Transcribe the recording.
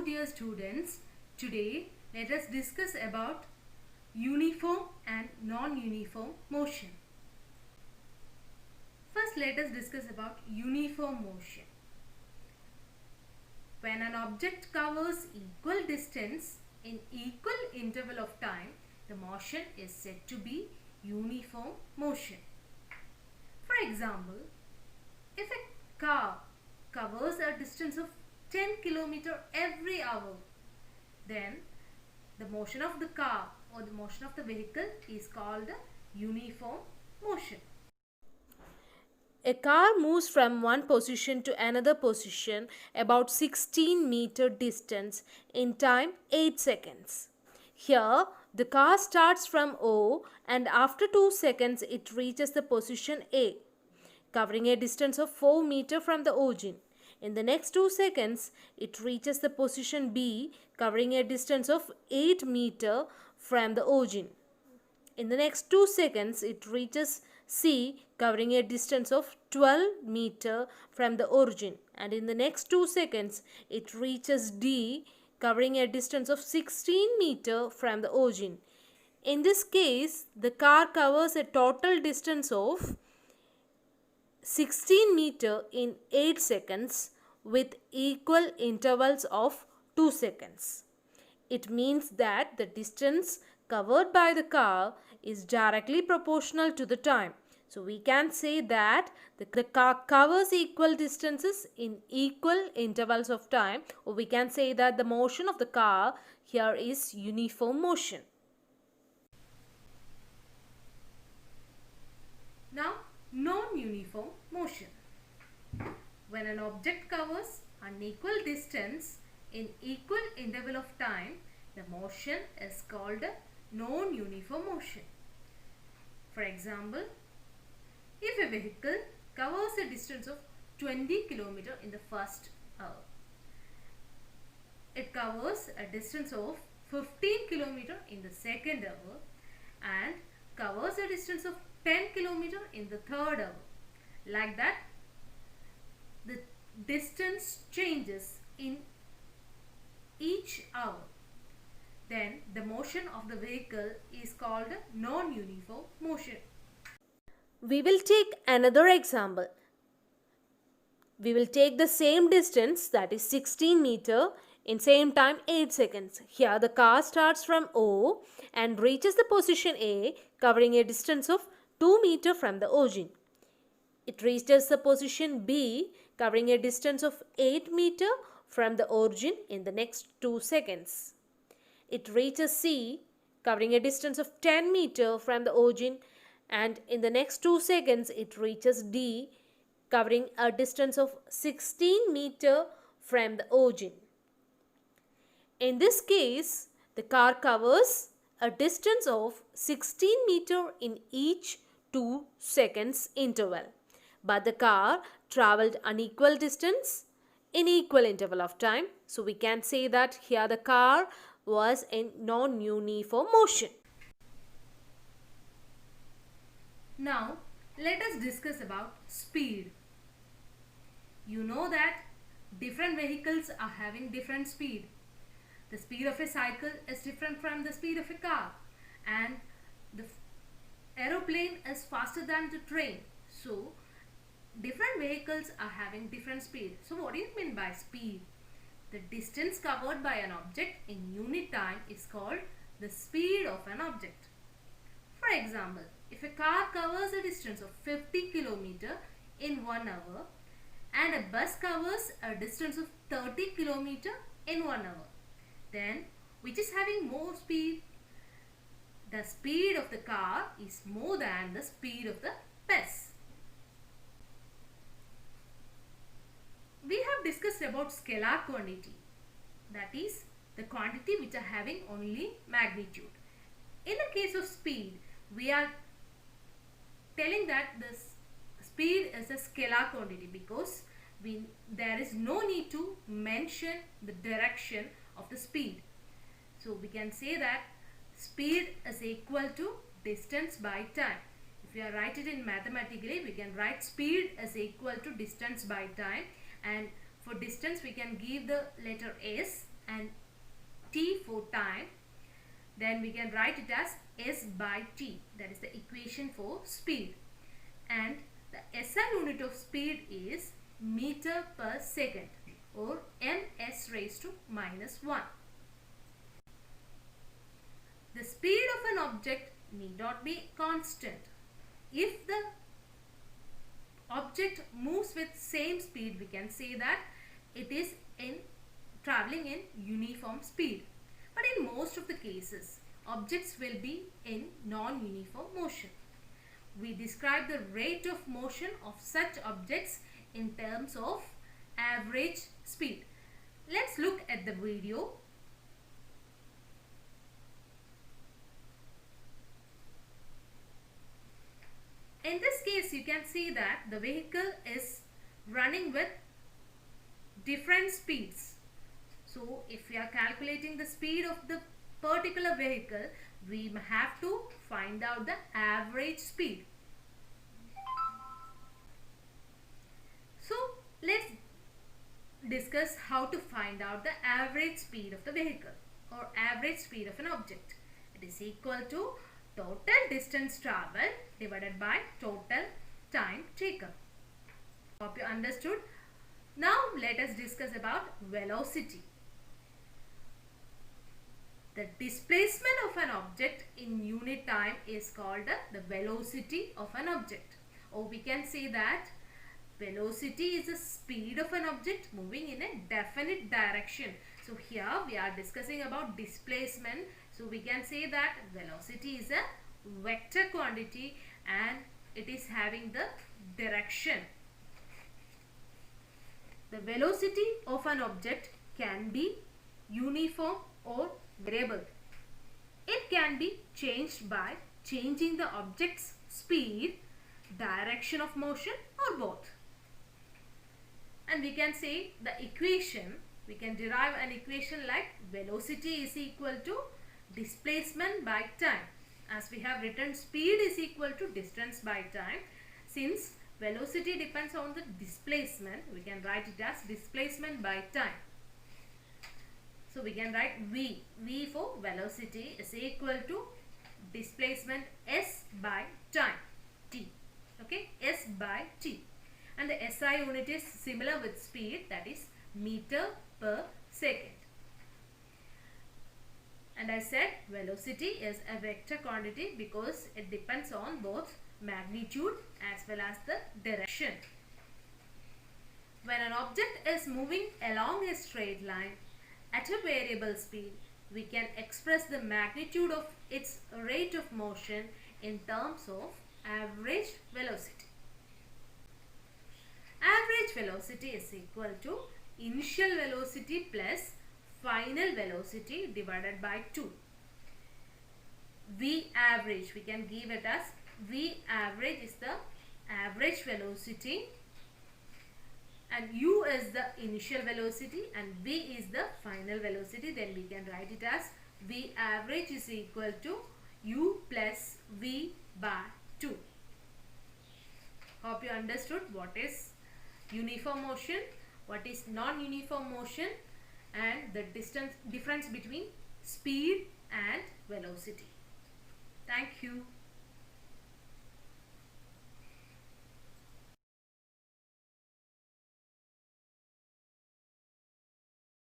Hello dear students, today let us discuss about uniform and non-uniform motion. First let us discuss about uniform motion. When an object covers equal distance in equal interval of time, the motion is said to be uniform motion. For example, if a car covers a distance of 10 km every hour, then the motion of the car or the motion of the vehicle is called a uniform motion. A car moves from one position to another position about 16-meter distance in time 8 seconds. Here, the car starts from O and after 2 seconds it reaches the position A, covering a distance of 4 meters from the origin. In the next 2 seconds, it reaches the position B, covering a distance of 8 meters from the origin. In the next 2 seconds, it reaches C, covering a distance of 12 meters from the origin. And in the next 2 seconds, it reaches D, covering a distance of 16 meters from the origin. In this case, the car covers a total distance of 16 meters in 8 seconds with equal intervals of 2 seconds. It means that the distance covered by the car is directly proportional to the time. So we can say that the car covers equal distances in equal intervals of time, or we can say that the motion of the car here is uniform motion. Now, non-uniform motion. When an object covers an equal distance in equal interval of time, the motion is called a non-uniform motion. For example, if a vehicle covers a distance of 20 km in the first hour, it covers a distance of 15 km in the second hour and covers a distance of 10 km in the third hour. Like that, the distance changes in each hour. Then the motion of the vehicle is called a non-uniform motion. We will take another example. We will take the same distance, that is 16 meters, in same time 8 seconds. Here the car starts from O and reaches the position A, covering a distance of 2 meters from the origin. It reaches the position B, covering a distance of 8 meters from the origin in the next 2 seconds. It reaches C, covering a distance of 10 meters from the origin, and in the next 2 seconds it reaches D, covering a distance of 16 meters from the origin. In this case, the car covers a distance of 16 meters in each 2 seconds interval. But the car traveled an equal distance in equal interval of time. So we can say that here the car was in non-uniform motion. Now, let us discuss about speed. You know that different vehicles are having different speed. The speed of a cycle is different from the speed of a car, and the aeroplane is faster than the train. So, different vehicles are having different speed. So, what do you mean by speed? The distance covered by an object in unit time is called the speed of an object. For example, if a car covers a distance of 50 km in 1 hour and a bus covers a distance of 30 km in 1 hour, then which is having more speed? The speed of the car is more than the speed of the bus. We have discussed about scalar quantity, that is the quantity which are having only magnitude. In the case of speed, we are telling that the speed is a scalar quantity because there is no need to mention the direction of the speed. So we can say that speed is equal to distance by time. If we write it in mathematically, we can write speed is equal to distance by time, and for distance we can give the letter S and t for time, then we can write it as s by t. That is the equation for speed. And the SI unit of speed is meter per second, or ms raised to minus 1. The speed of an object need not be constant. If the object moves with same speed, we can say that it is traveling in uniform speed. But in most of the cases, objects will be in non-uniform motion. We describe the rate of motion of such objects in terms of average speed. Let's look at the video. In this case, you can see that the vehicle is running with different speeds. So if we are calculating the speed of the particular vehicle, we have to find out the average speed. So let's discuss how to find out the average speed of the vehicle or average speed of an object. It is equal to total distance traveled divided by total time taken. Hope you understood. Now let us discuss about velocity. The displacement of an object in unit time is called the velocity of an object. Or we can say that velocity is the speed of an object moving in a definite direction. So here we are discussing about displacement. So we can say that velocity is a vector quantity and it is having the direction. The velocity of an object can be uniform or variable. It can be changed by changing the object's speed, direction of motion, or both. And we can say the equation, we can derive an equation like velocity is equal to displacement by time. As we have written, speed is equal to distance by time. Since velocity depends on the displacement, we can write it as displacement by time. So we can write V. V for velocity is equal to displacement S by time, T. Okay, S by T. And the SI unit is similar with speed, that is meter per second. And I said velocity is a vector quantity because it depends on both magnitude as well as the direction. When an object is moving along a straight line at a variable speed, we can express the magnitude of its rate of motion in terms of average velocity. Average velocity is equal to initial velocity plus final velocity divided by 2. V average, we can give it as V average is the average velocity and U is the initial velocity and V is the final velocity. Then we can write it as V average is equal to U plus V by 2. Hope you understood what is uniform motion, what is non-uniform motion, and the difference between speed and velocity. Thank you.